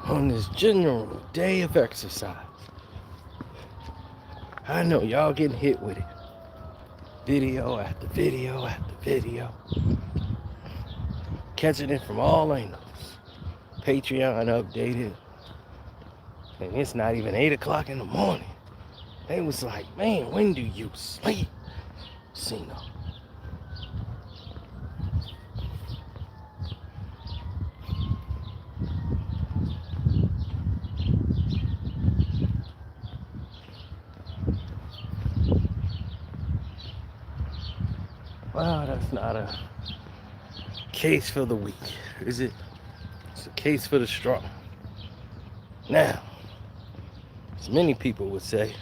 on this general day of exercise. I know y'all getting hit with it. Video after video after video. Catching it from all angles. Patreon updated. And it's not even 8 o'clock in the morning. They was like, man, when do you sleep? Cena. Well, that's not a case for the weak, is it? It's a case for the strong. Now, as many people would say,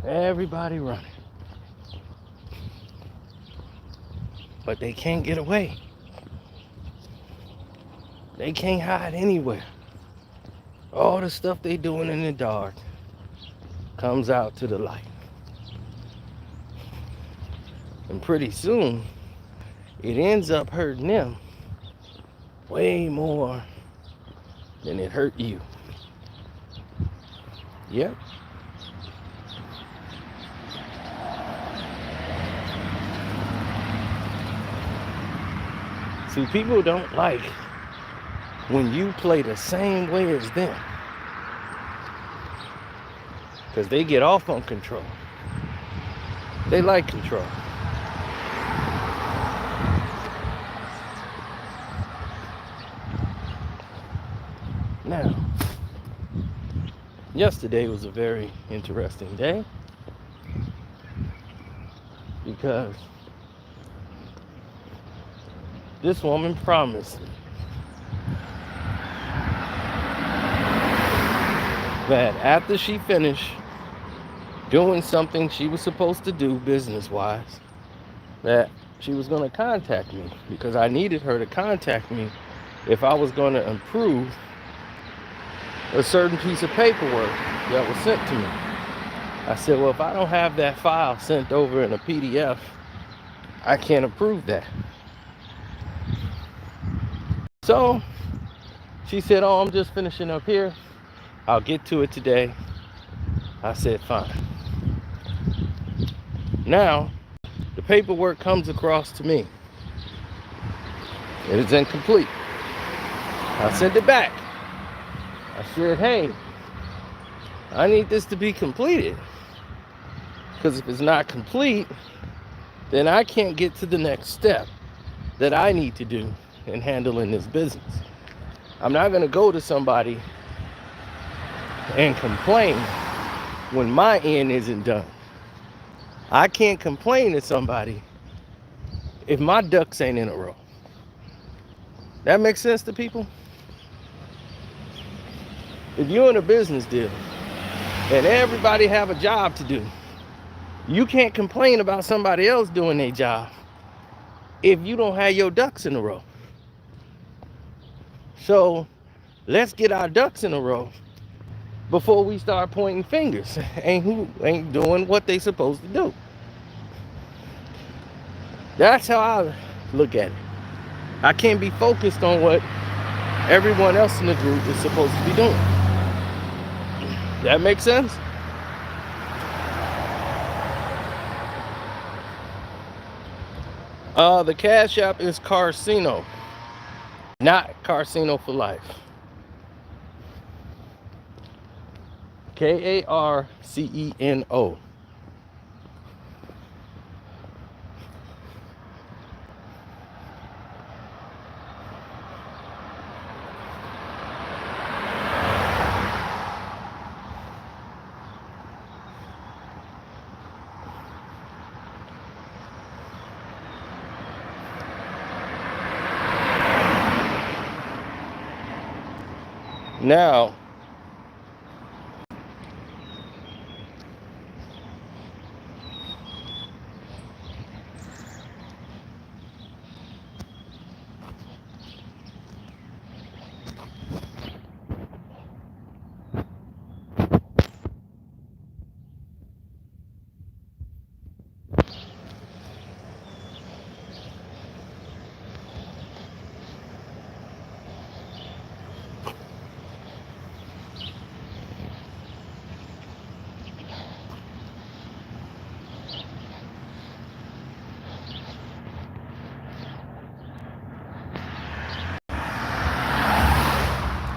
everybody running, but they can't get away. They can't hide anywhere. All the stuff they doing in the dark comes out to the light. And pretty soon, it ends up hurting them way more than it hurt you. Yep. See, people don't like when you play the same way as them, because they get off on control. They like control. Now, yesterday was a very interesting day because this woman promised me that after she finished doing something she was supposed to do business-wise, that she was going to contact me, because I needed her to contact me if I was going to improve a certain piece of paperwork that was sent to me. I said, well, if I don't have that file sent over in a PDF, I can't approve that. So she said, oh, I'm just finishing up here. I'll get to it today. I said, fine. Now, the paperwork comes across to me. It is incomplete. I sent it back. I said, hey, I need this to be completed. Because if it's not complete, then I can't get to the next step that I need to do in handling this business. I'm not going to go to somebody and complain when my end isn't done. I can't complain to somebody if my ducks ain't in a row. That makes sense to people? If you're in a business deal and everybody have a job to do, you can't complain about somebody else doing their job if you don't have your ducks in a row. So let's get our ducks in a row before we start pointing fingers and who ain't doing what they supposed to do. That's how I look at it. I can't be focused on what everyone else in the group is supposed to be doing. That makes sense? The Cash App is Carcino, not Carcino for Life. Karceno. Now,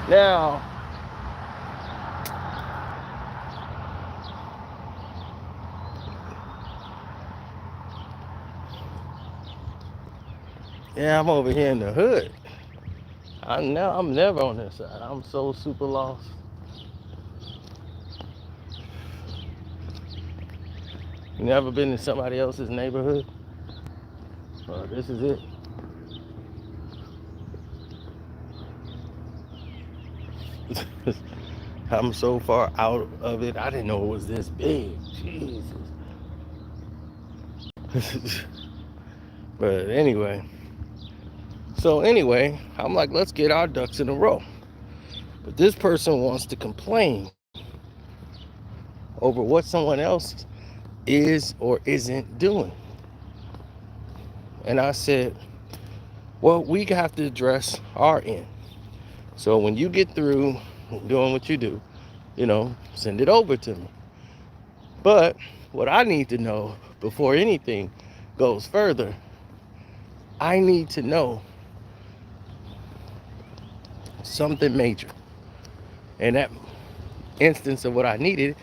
Now, yeah, I'm over here in the hood. I'm never on this side. I'm so super lost. You never been in somebody else's neighborhood? Well, this is it. I'm so far out of it. I didn't know it was this big. Jesus. But anyway. So anyway, I'm like, let's get our ducks in a row. But this person wants to complain over what someone else is or isn't doing. And I said, well, we have to address our end. So when you get through doing what you do, send it over to me. But what I need to know before anything goes further, I need to know something major. And that instance of what I needed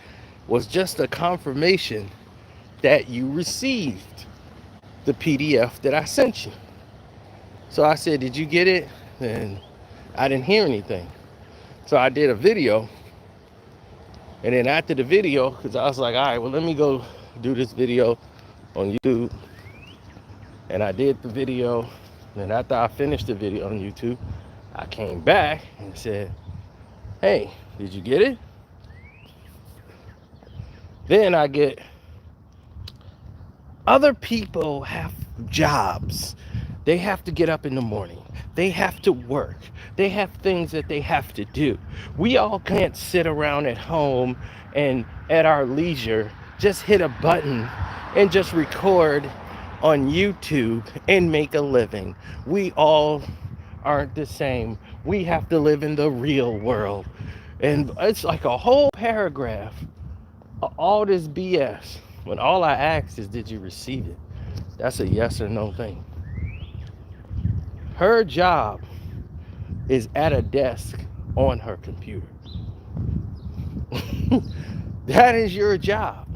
was just a confirmation that you received the PDF that I sent you. So I said, did you get it? And I didn't hear anything. So I did a video. And then after the video, because I was like, all right, well, let me go do this video on YouTube. And I did the video. And after I finished the video on YouTube, I came back and said, hey, did you get it? Then I get, other people have jobs. They have to get up in the morning. They have to work. They have things that they have to do. We all can't sit around at home and at our leisure just hit a button and just record on YouTube and make a living. We all aren't the same. We have to live in the real world. And it's like a whole paragraph of all this BS when all I asked is, did you receive it? That's a yes or no thing. Her job is at a desk on her computer. That is your job.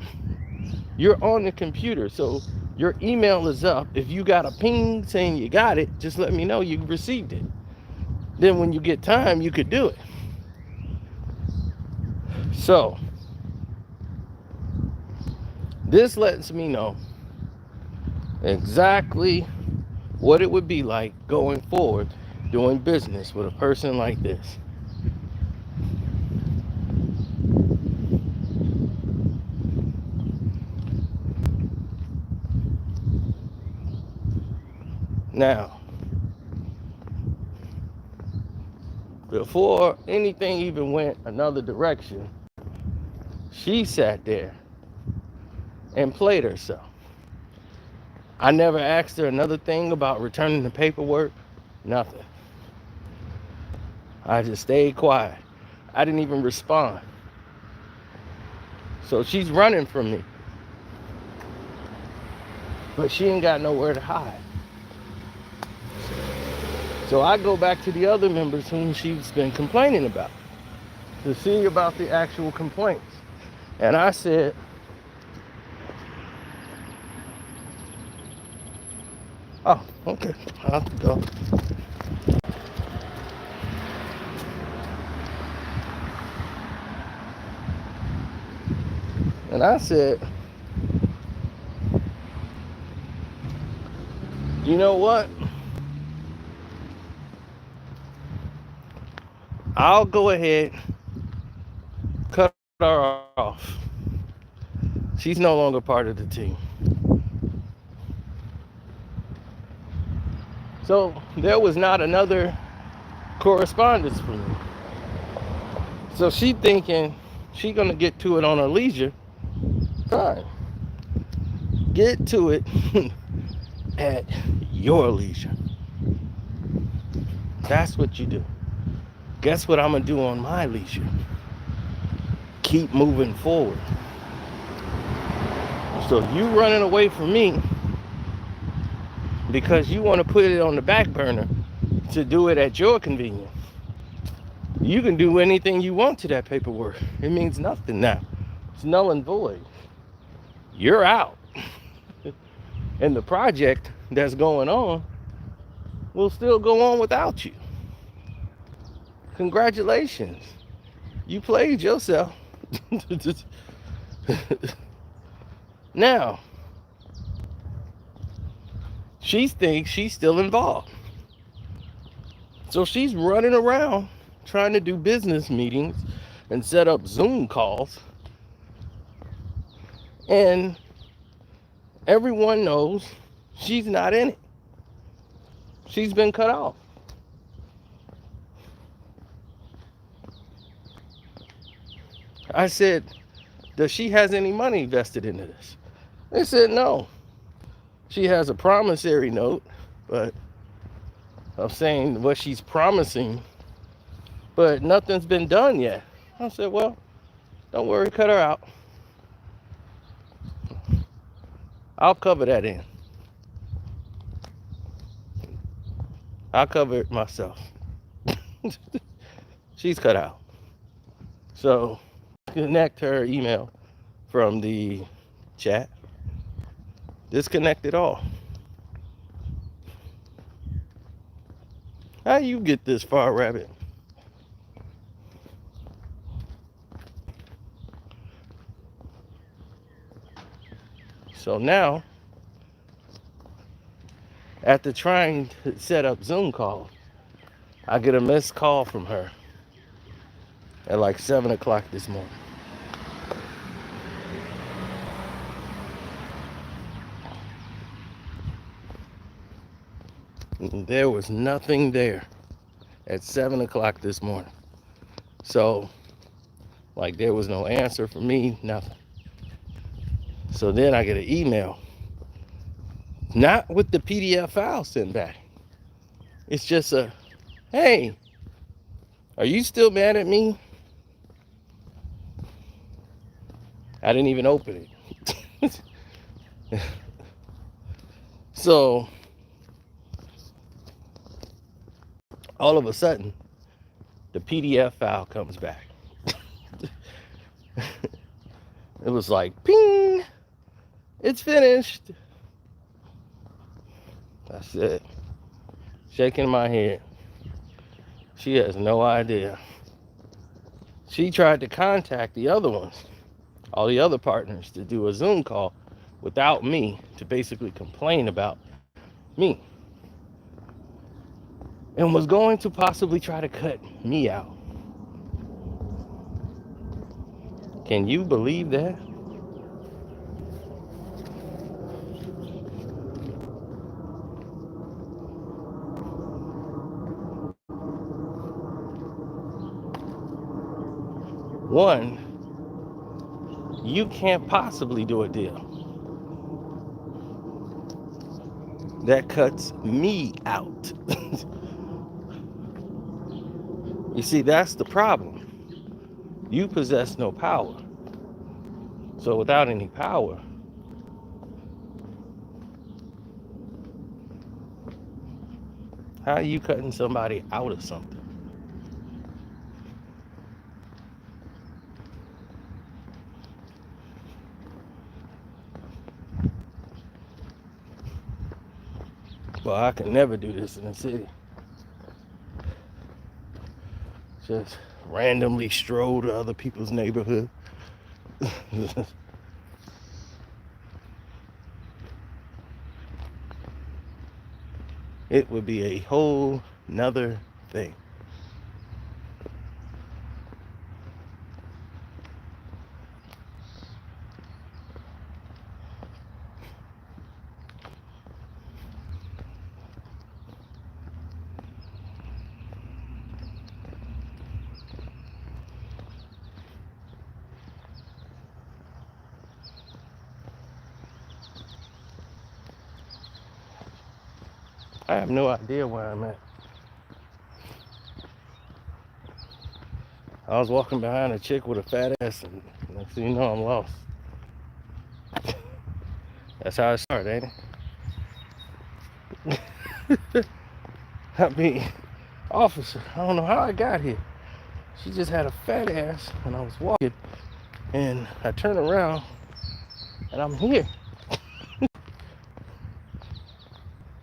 You're on the computer, so your email is up. If you got a ping saying you got it, just let me know you received it. Then when you get time, you could do it. So this lets me know exactly what it would be like going forward doing business with a person like this. Now, before anything even went another direction, she sat there and played herself. I never asked her another thing about returning the paperwork, nothing. I just stayed quiet. I didn't even respond. So she's running from me. But she ain't got nowhere to hide. So I go back to the other members whom she's been complaining about to see about the actual complaints. And I said, oh, okay, I'll have to go. And I said, you know what? I'll go ahead, cut her off. She's no longer part of the team. So there was not another correspondence for me. So she thinking she gonna get to it on her leisure. Fine. Get to it at your leisure. That's what you do. Guess what I'm gonna do on my leisure? Keep moving forward. So you running away from me because you want to put it on the back burner to do it at your convenience. You can do anything you want to that paperwork. It means nothing now. It's null and void. You're out. And the project that's going on will still go on without you. Congratulations. You played yourself. Now, she thinks she's still involved. So she's running around trying to do business meetings and set up Zoom calls. And everyone knows she's not in it. She's been cut off. I said, does she has any money invested into this? They said no. She has a promissory note, but I'm saying what she's promising, but nothing's been done yet. I said, well, don't worry, cut her out. I'll cover that in. I'll cover it myself. She's cut out. So disconnect her email from the chat. Disconnect it all. How you get this far, rabbit? So now, after trying to set up Zoom calls, I get a missed call from her at like 7 o'clock this morning. There was nothing there at 7 o'clock this morning. So, like, there was no answer for me, nothing. So then I get an email, not with the PDF file sent back. It's just a, hey, are you still mad at me? I didn't even open it. So, all of a sudden, the PDF file comes back. It was like, ping, it's finished. That's it. Shaking my head. She has no idea. She tried to contact the other ones, all the other partners, to do a Zoom call without me, to basically complain about me, and was going to possibly try to cut me out. Can you believe that? One, you can't possibly do a deal that cuts me out. You see, that's the problem. You possess no power. So without any power, how are you cutting somebody out of something? Well, I can never do this in the city. Just randomly stroll to other people's neighborhood. It would be a whole nother thing. I have no idea where I'm at. I was walking behind a chick with a fat ass, and next thing you know, I'm lost. That's how it started, ain't it? I mean, officer, I don't know how I got here. She just had a fat ass, and I was walking, and I turned around, and I'm here.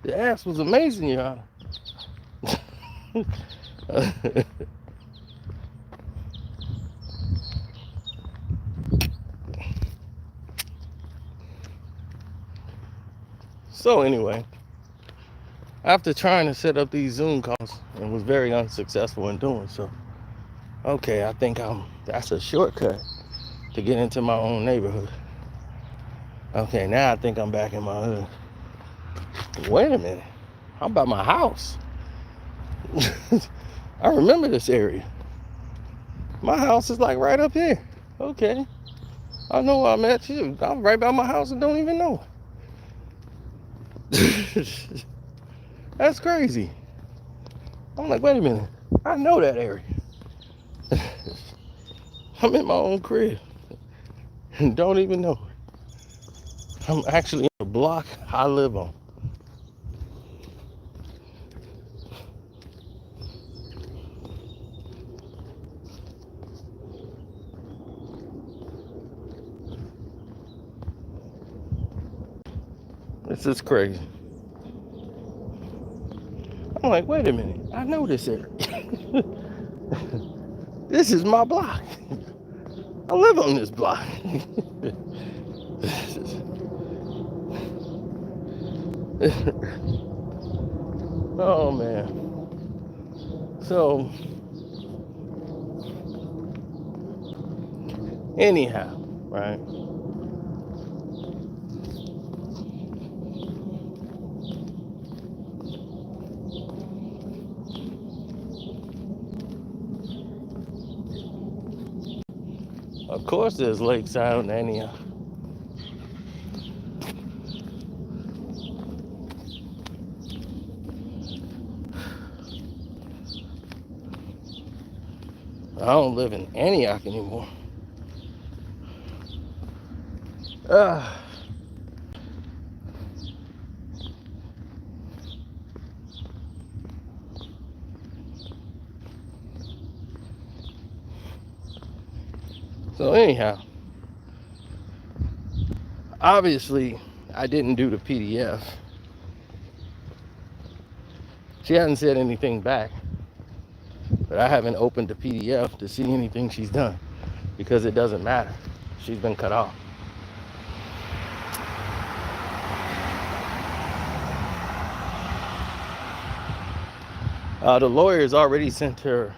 The ass was amazing, Your Honor. So anyway, after trying to set up these Zoom calls and was very unsuccessful in doing so, okay, I think that's a shortcut to get into my own neighborhood. Okay, now I think I'm back in my hood. Wait a minute, how about my house? I remember this area. My house is like right up here. Okay, I know where I'm at. I'm right by my house and don't even know. That's crazy. I'm like, wait a minute, I know that area. I'm in my own crib and don't even know. I'm actually in the block I live on. This is crazy. I'm like, wait a minute, I know this area. This is my block. I live on this block. Oh man. So anyhow, right? Of course there's lakes out in Antioch. I don't live in Antioch anymore. So anyhow, obviously I didn't do the PDF. She hasn't said anything back, but I haven't opened the PDF to see anything she's done because it doesn't matter. She's been cut off. The lawyer's already sent her,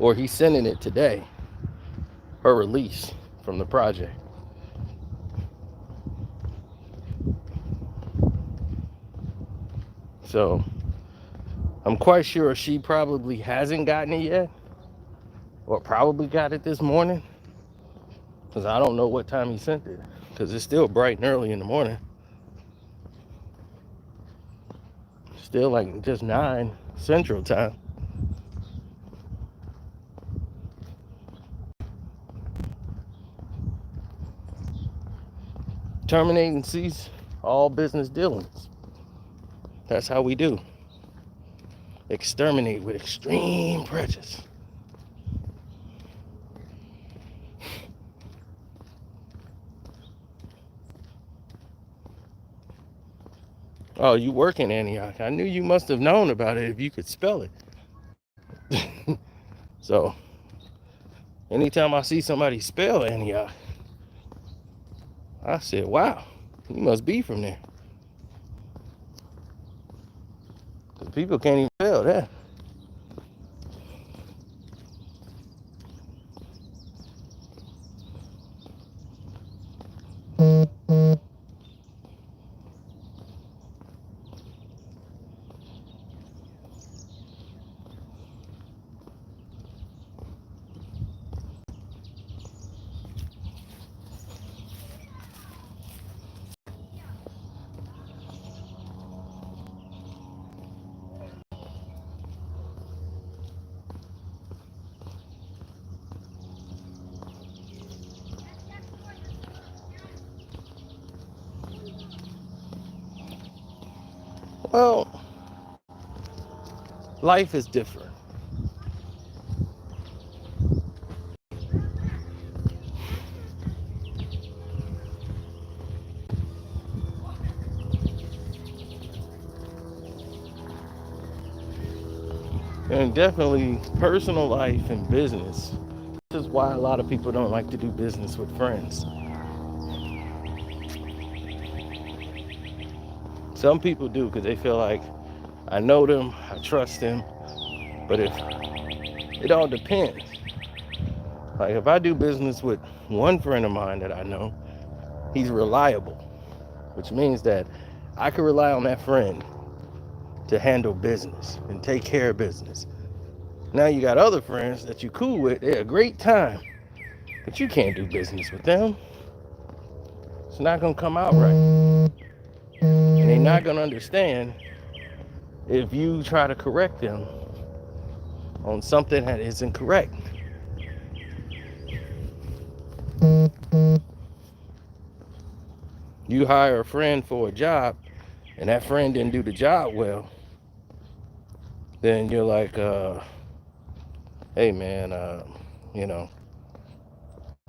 or he's sending it today, her release from the project. So I'm quite sure she probably hasn't gotten it yet, or probably got it this morning, because I don't know what time he sent it, because it's still bright and early in the morning. Still like just 9 Central Time. Terminate and cease all business dealings. That's how we do. Exterminate with extreme prejudice. Oh, you work in Antioch. I knew you must have known about it if you could spell it. So, anytime I see somebody spell Antioch, I said, wow, you must be from there. Because people can't even spell that. Well, life is different. And definitely personal life and business. This is why a lot of people don't like to do business with friends. Some people do because they feel like I know them, I trust them, but if it all depends. Like if I do business with one friend of mine that I know, he's reliable, which means that I can rely on that friend to handle business and take care of business. Now you got other friends that you cool with, they're a great time, but you can't do business with them. It's not gonna come out right. And they're not gonna understand if you try to correct them on something that isn't correct. You hire a friend for a job and that friend didn't do the job well, then you're like, hey man, you know,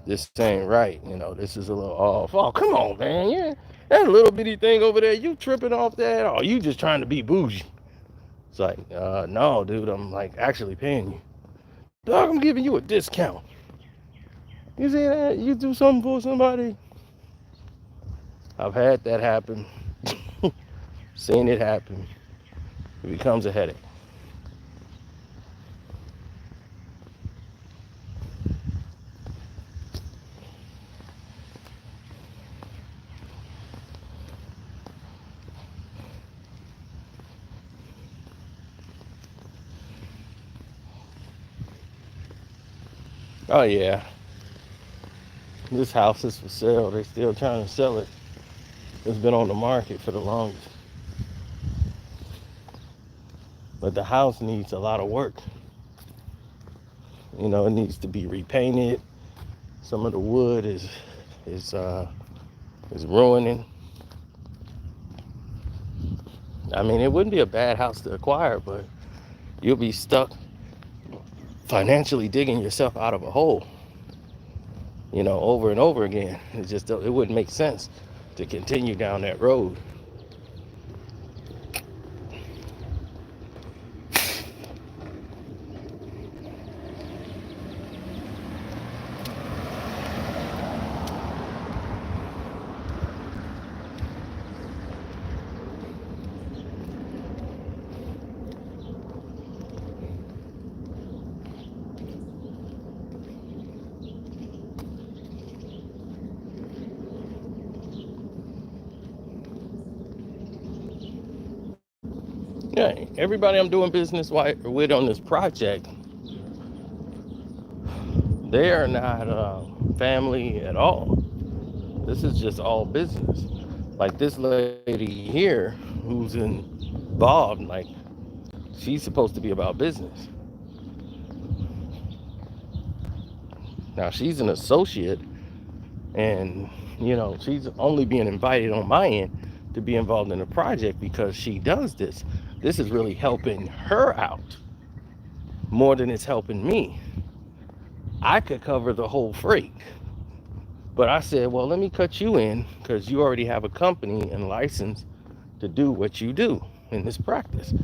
this ain't right. This is a little off. Oh, come on, man. Yeah, that little bitty thing over there, you tripping off that? Or you just trying to be bougie? It's like, no, dude, I'm like actually paying you. Dog, I'm giving you a discount. You see that? You do something for somebody. I've had that happen. Seen it happen. It becomes a headache. Oh yeah, this house is for sale. They still trying to sell it. It's been on the market for the longest. But the house needs a lot of work. It needs to be repainted. Some of the wood is ruining. I mean, it wouldn't be a bad house to acquire, but you'll be stuck financially digging yourself out of a hole, over and over again. It wouldn't make sense to continue down that road. Yeah, everybody I'm doing business with on this project, they are not family at all. This is just all business. Like this lady here who's involved, like she's supposed to be about business. Now she's an associate and she's only being invited on my end to be involved in the project because she does this. This is really helping her out more than it's helping me. I could cover the whole freight. But I said, well, let me cut you in because you already have a company and license to do what you do in this practice.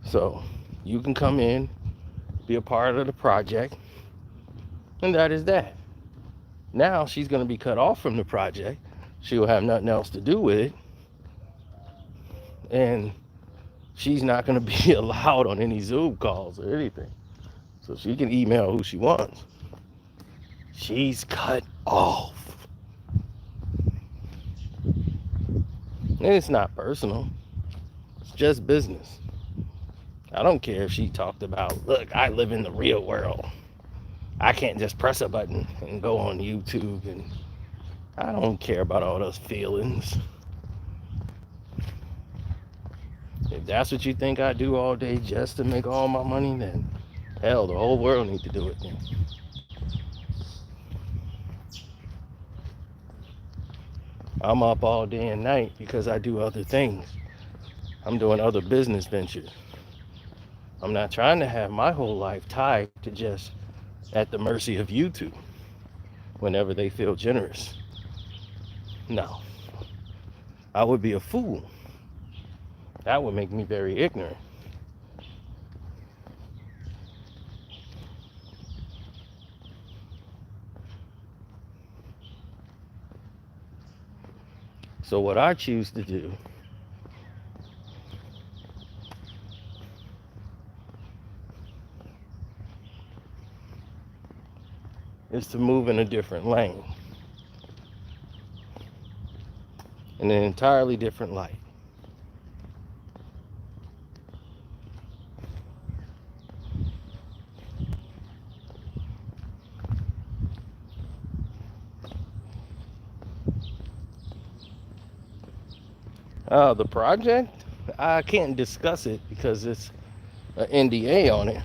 So you can come in, be a part of the project, and that is that. Now she's going to be cut off from the project. She'll have nothing else to do with it. And she's not going to be allowed on any Zoom calls or anything. So she can email who she wants. She's cut off. And it's not personal. It's just business. I don't care if she talked about, look, I live in the real world. I can't just press a button and go on YouTube, and I don't care about all those feelings. If that's what you think I do all day just to make all my money, then hell, the whole world needs to do it then. I'm up all day and night because I do other things. I'm doing other business ventures. I'm not trying to have my whole life tied to just at the mercy of YouTube whenever they feel generous. No, I would be a fool. That would make me very ignorant. So what I choose to do is to move in a different lane, in an entirely different light. The project, I can't discuss it because it's an NDA on it,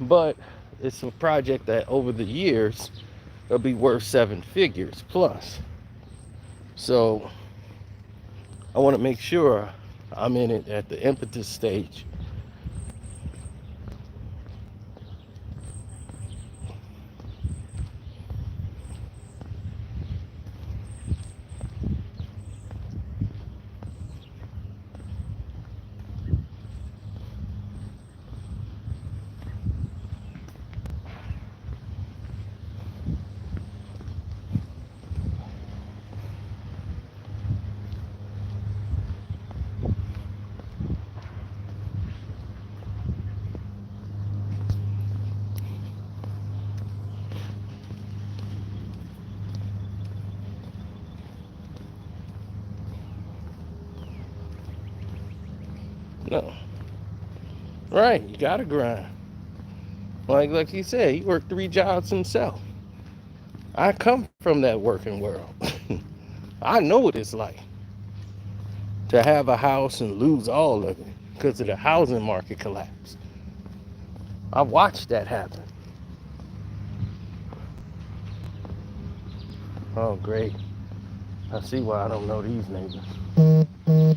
but it's a project that over the years it'll be worth 7 figures plus. So I want to make sure I'm in it at the impetus stage. No, right? You gotta grind. Like you said, he worked 3 jobs himself. I come from that working world. I know what it's like to have a house and lose all of it because of the housing market collapse. I watched that happen. Oh, great. I see why I don't know these neighbors.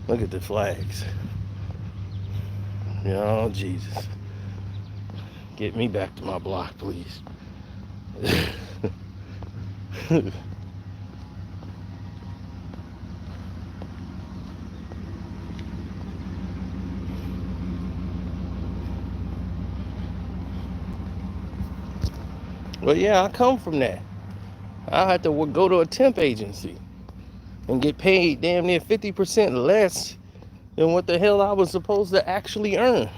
Look at the flags. Oh, Jesus. Get me back to my block, please. Well, yeah, I come from that. I had to go to a temp agency and get paid damn near 50% less than what the hell I was supposed to actually earn.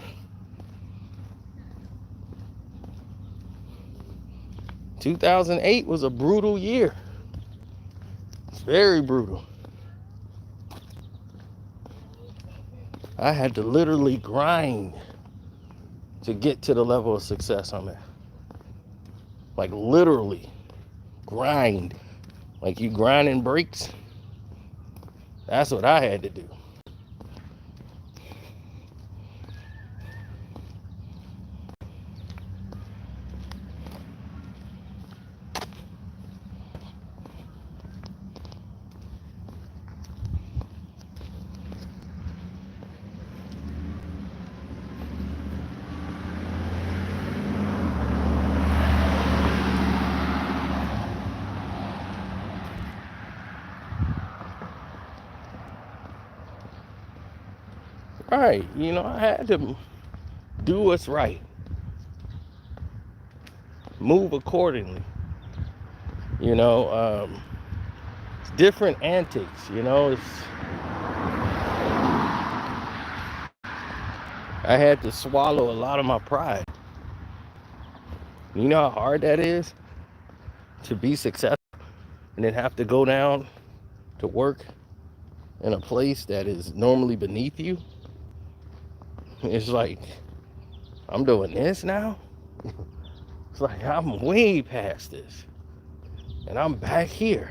"2008 was a brutal year. It's very brutal. I had to literally grind to get to the level of success I'm at. Like literally grind. Like you grinding brakes. That's what I had to do. Right, I had to do what's right. Move accordingly. It's different antics, I had to swallow a lot of my pride. You know how hard that is to be successful and then have to go down to work in a place that is normally beneath you? It's like, I'm doing this now? It's like, I'm way past this. And I'm back here.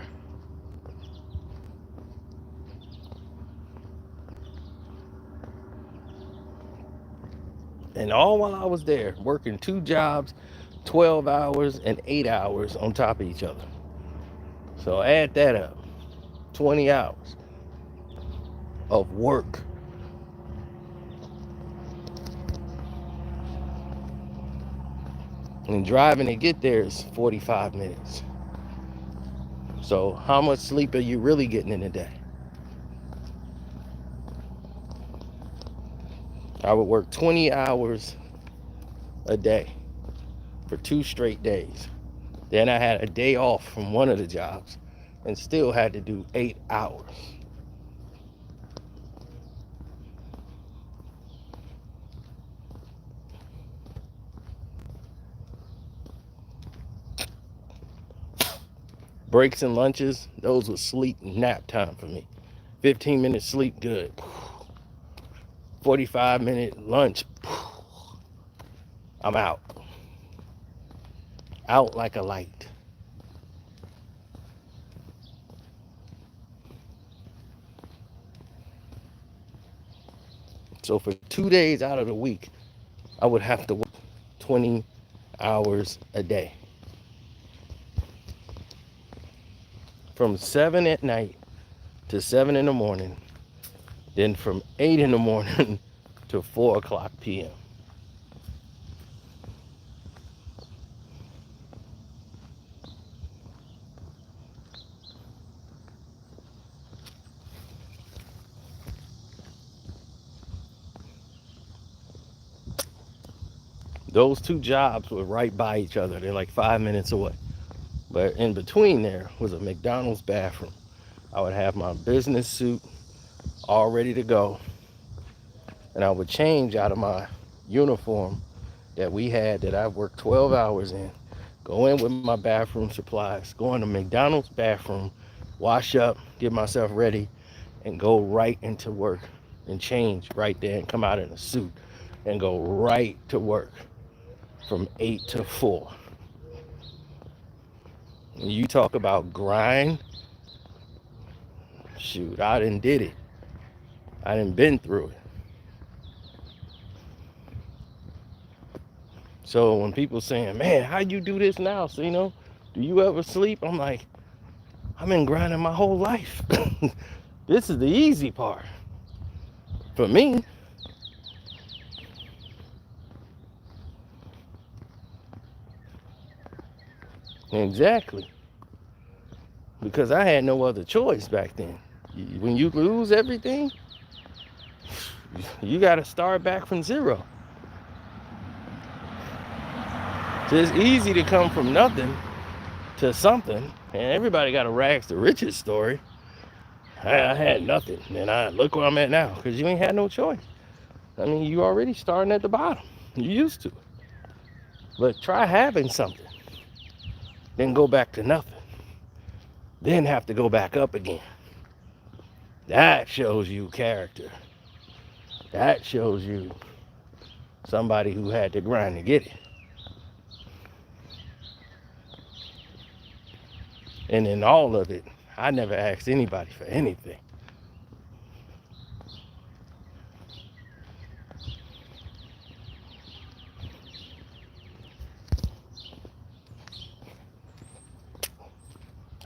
And all while I was there, working 2 jobs, 12 hours and 8 hours on top of each other. So add that up. 20 hours of work. And driving to get there is 45 minutes. So how much sleep are you really getting in a day? I would work 20 hours a day for 2 straight days. Then I had a day off from one of the jobs and still had to do 8 hours. Breaks and lunches, those was sleep and nap time for me. 15 minutes sleep, good. 45-minute lunch, I'm out. Out like a light. So for 2 days out of the week, I would have to work 20 hours a day. From 7 at night to 7 in the morning, then from 8 in the morning to 4 o'clock p.m. Those two jobs were right by each other. They're like 5 minutes away. But in between there was a McDonald's bathroom. I would have my business suit all ready to go. And I would change out of my uniform that we had that I worked 12 hours in. Go in with my bathroom supplies. Go in the McDonald's bathroom. Wash up. Get myself ready. And go right into work. And change right there. And come out in a suit. And go right to work. From 8 to 4. When you talk about grind, shoot, I done did it. I done been through it. So when people saying, man, how you do this now? So, do you ever sleep? I'm like, I've been grinding my whole life. This is the easy part. For me. Exactly. Because I had no other choice back then. When you lose everything, you got to start back from zero. So it's easy to come from nothing to something. And everybody got a rags to riches story. I had nothing. And I look where I'm at now. Because you ain't had no choice. I mean, you already starting at the bottom. You used to. But try having something. Then go back to nothing. Then have to go back up again. That shows you character. That shows you somebody who had to grind to get it. And in all of it, I never asked anybody for anything.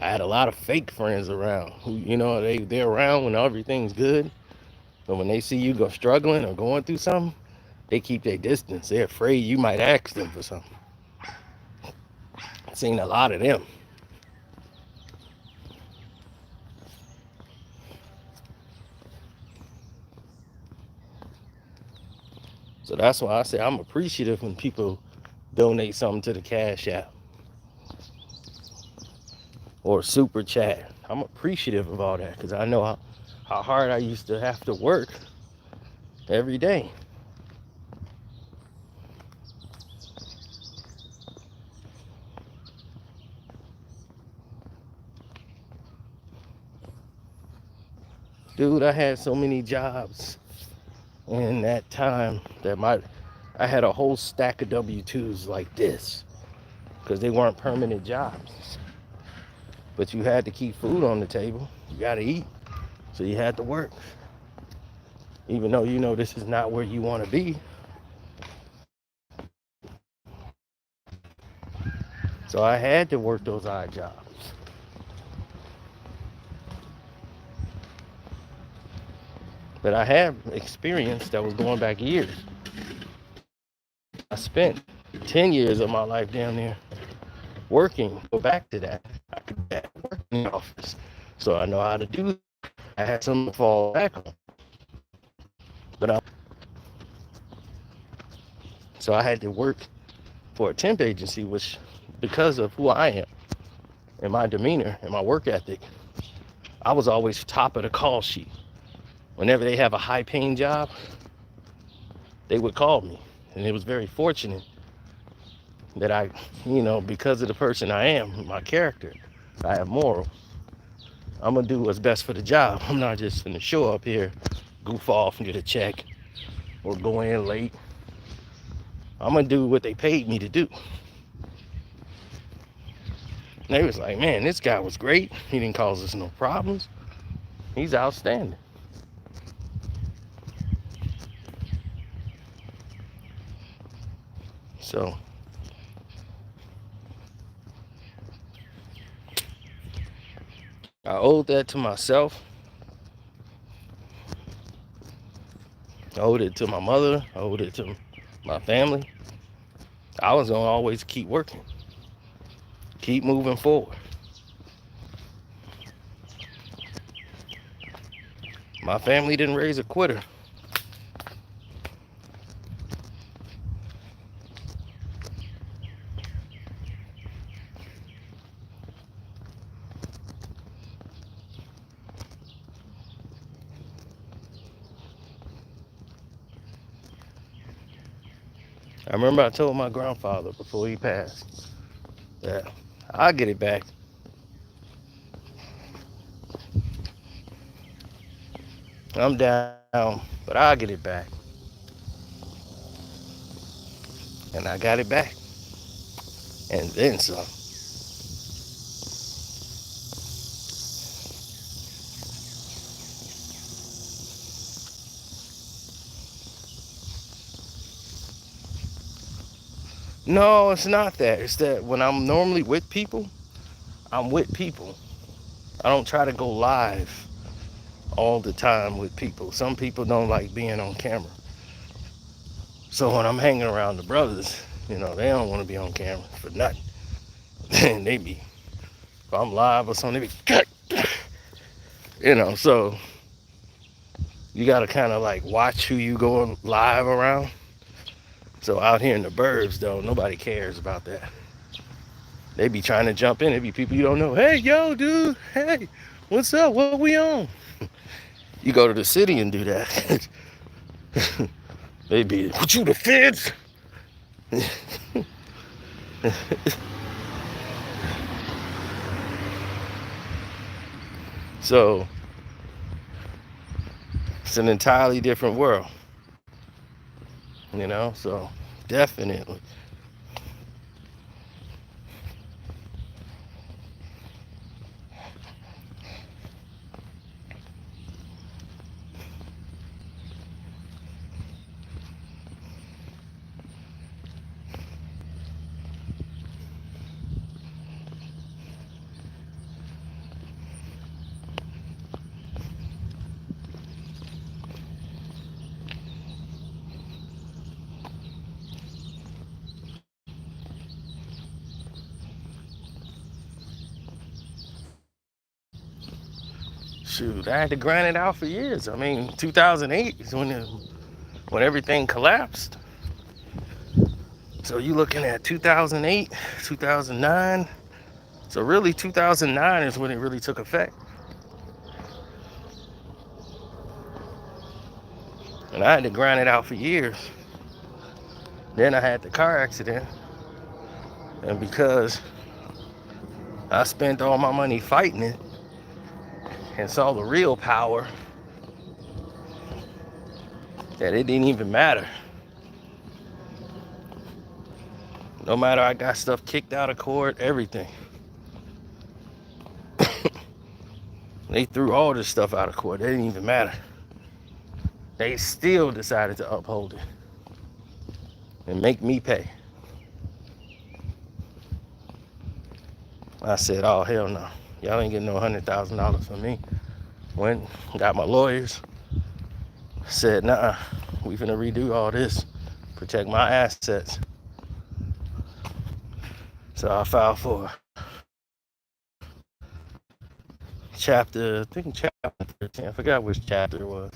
I had a lot of fake friends around who, they're around when everything's good. But when they see you go struggling or going through something, they keep their distance. They're afraid you might ask them for something. I've seen a lot of them. So that's why I say I'm appreciative when people donate something to the Cash App or Super Chat. I'm appreciative of all that because I know how hard I used to have to work every day. Dude, I had so many jobs in that time that I had a whole stack of W-2s like this because they weren't permanent jobs. But you had to keep food on the table. You got to eat. So you had to work. Even though this is not where you want to be. So I had to work those odd jobs. But I have experience that was going back years. I spent 10 years of my life down there working. Go back to that. I could work in the office. So I know how to do it. I had something to fall back on. So I had to work for a temp agency, which because of who I am and my demeanor and my work ethic, I was always top of the call sheet. Whenever they have a high paying job, they would call me. And it was very fortunate that I, because of the person I am, my character, I have morals. I'm gonna do what's best for the job. I'm not just gonna show up here, goof off and get a check, or go in late. I'm gonna do what they paid me to do. And they was like, man, this guy was great. He didn't cause us no problems. He's outstanding. So I owed that to myself. I owed it to my mother. I owed it to my family. I was gonna always keep working, keep moving forward. My family didn't raise a quitter. I remember I told my grandfather before he passed that I'll get it back. I'm down, but I'll get it back. And I got it back. And then some. No, it's not that. It's that when I'm normally with people, I'm with people. I don't try to go live all the time with people. Some people don't like being on camera. So when I'm hanging around the brothers, they don't want to be on camera for nothing. And they be, if I'm live or something, they be, so you got to kind of like watch who you go live around. So out here in the burbs, though, nobody cares about that. They be trying to jump in. It be people you don't know. Hey, yo, dude. Hey, what's up? What we on? You go to the city and do that. They be, what you the feds? So it's an entirely different world. So definitely. Shoot, I had to grind it out for years. I mean, 2008 is when everything collapsed. So you looking at 2008, 2009. So really 2009 is when it really took effect. And I had to grind it out for years. Then I had the car accident. And because I spent all my money fighting it and saw the real power, that it didn't even matter. No matter, I got stuff kicked out of court, everything. They threw all this stuff out of court. It didn't even matter. They still decided to uphold it and make me pay. I said, oh, hell no. Y'all ain't getting no $100,000 from me. Went, got my lawyers. Said, nah, we finna redo all this. Protect my assets. So I filed for chapter 13. I forgot which chapter it was.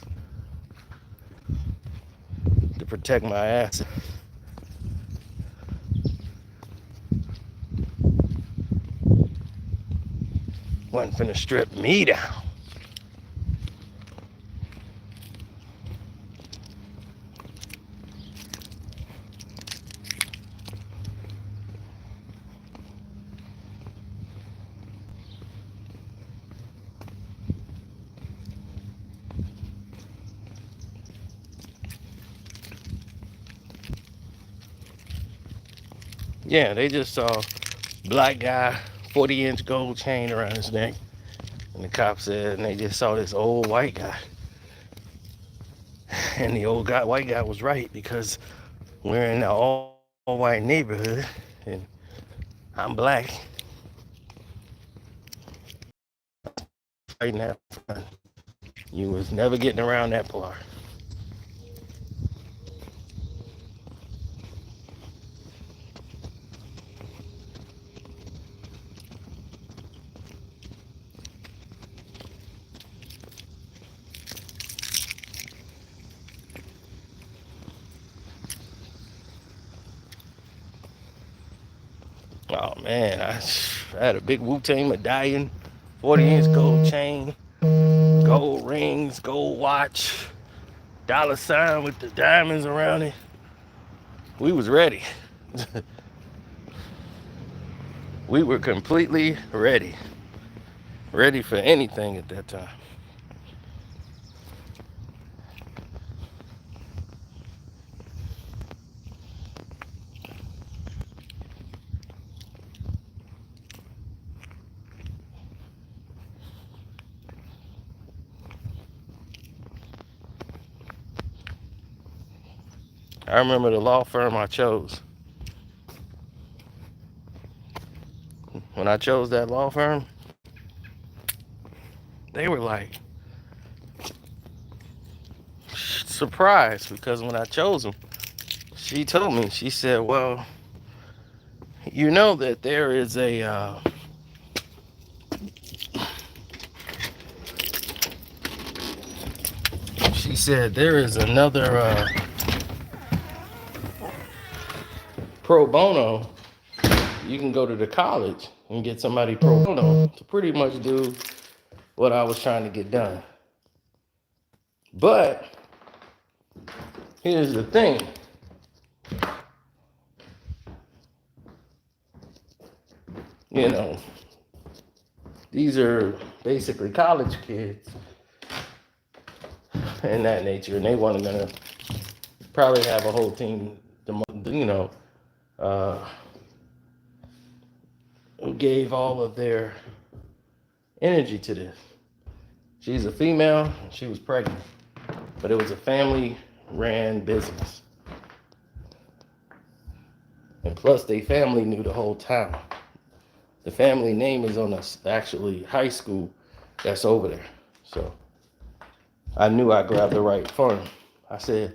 To protect my assets. wasn't finna strip me down. Yeah, they just saw black guy, 40-inch gold chain around his neck. And the cop said, and they just saw this old white guy. And the white guy was right, because we're in an all white neighborhood and I'm black. Right now, you was never getting around that part. Oh man, I had a big Wu-Tang medallion, 40-inch gold chain, gold rings, gold watch, dollar sign with the diamonds around it. We was ready. We were completely ready. Ready for anything at that time. I remember the law firm I chose. When I chose that law firm, they were like surprised, because when I chose them, she told me, she said, well, you know that there is a she said there is another pro bono. You can go to the college and get somebody pro bono to pretty much do what I was trying to get done. But here's the thing. You know, these are basically college kids and that nature, and they want to probably have a whole team, who gave all of their energy to this. She's a female, she was pregnant, but it was a family-ran business. And plus, their family knew the whole town. The family name is on the actually high school that's over there. So I knew I grabbed the right firm. I said,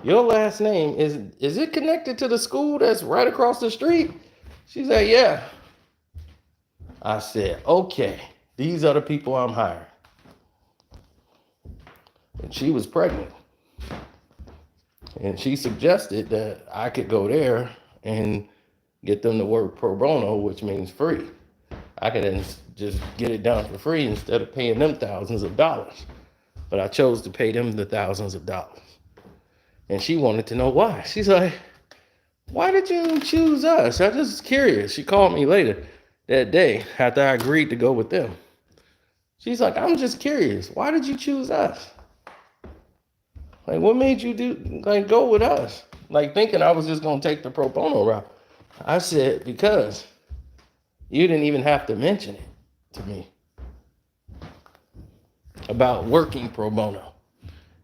your last name, is it connected to the school that's right across the street? She said, yeah. I said, okay, these are the people I'm hiring. And she was pregnant. And she suggested that I could go there and get them to work pro bono, which means free. I could just get it done for free instead of paying them thousands of dollars. But I chose to pay them the thousands of dollars. And she wanted to know why. She's like, why did you choose us? I'm just curious. She called me later that day after I agreed to go with them. She's like, I'm just curious. Why did you choose us? Like, what made you go with us? Like, thinking I was just going to take the pro bono route. I said, because you didn't even have to mention it to me about working pro bono.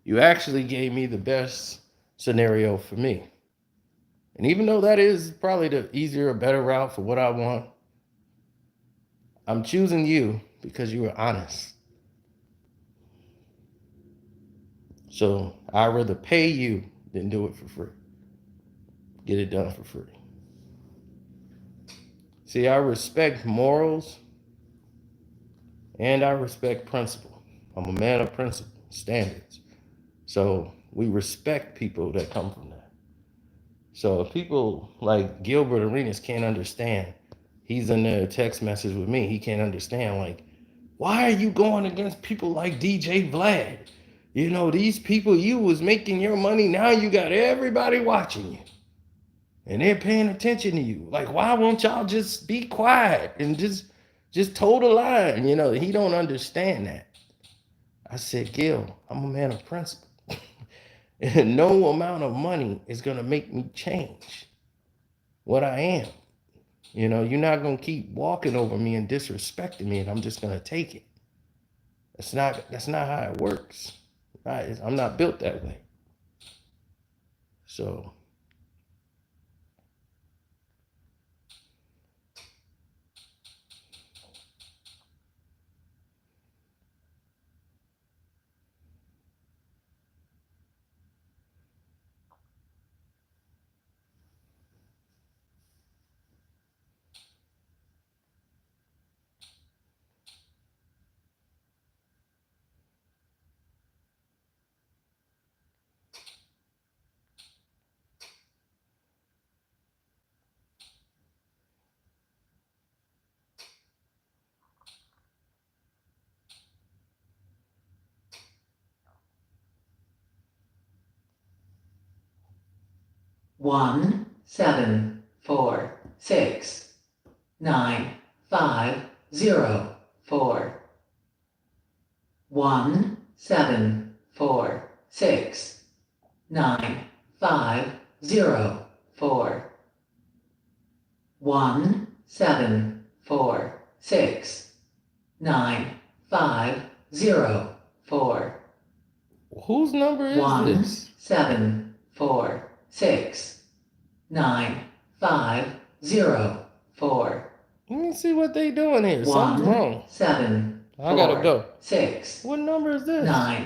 You actually gave me the best scenario for me. And even though that is probably the easier, better route for what I want, I'm choosing you because you were honest. So I'd rather pay you than do it for free. Get it done for free. See, I respect morals and I respect principle. I'm a man of principle, standards. So we respect people that come from that. So if people like Gilbert Arenas can't understand, he's in there text message with me, he can't understand, like, Why are you going against people like DJ Vlad? You know, these people, you was making your money. Now you got everybody watching you. And they're paying attention to you. Like, why won't y'all just be quiet and just toe the line? You know, he don't understand that. I said, Gil, I'm a man of principle. And no amount of money is gonna make me change what I am. You know, you're not gonna keep walking over me and disrespecting me, and I'm just gonna take it. That's not how it works. I'm not built that way. So One, 7, 4, 6, 9, 5, 0, 4. 1, 7, 4, 6, 9, 5, 0, 4. 1, 7, 4, 6, 9, 5, 0, 4. whose number is 1, this? 7, 4, 6, 9, 5, 0, 4. Let me see what they doing here. 1, Something's wrong. 7, I gotta 4, go. 6, What number is this? 9.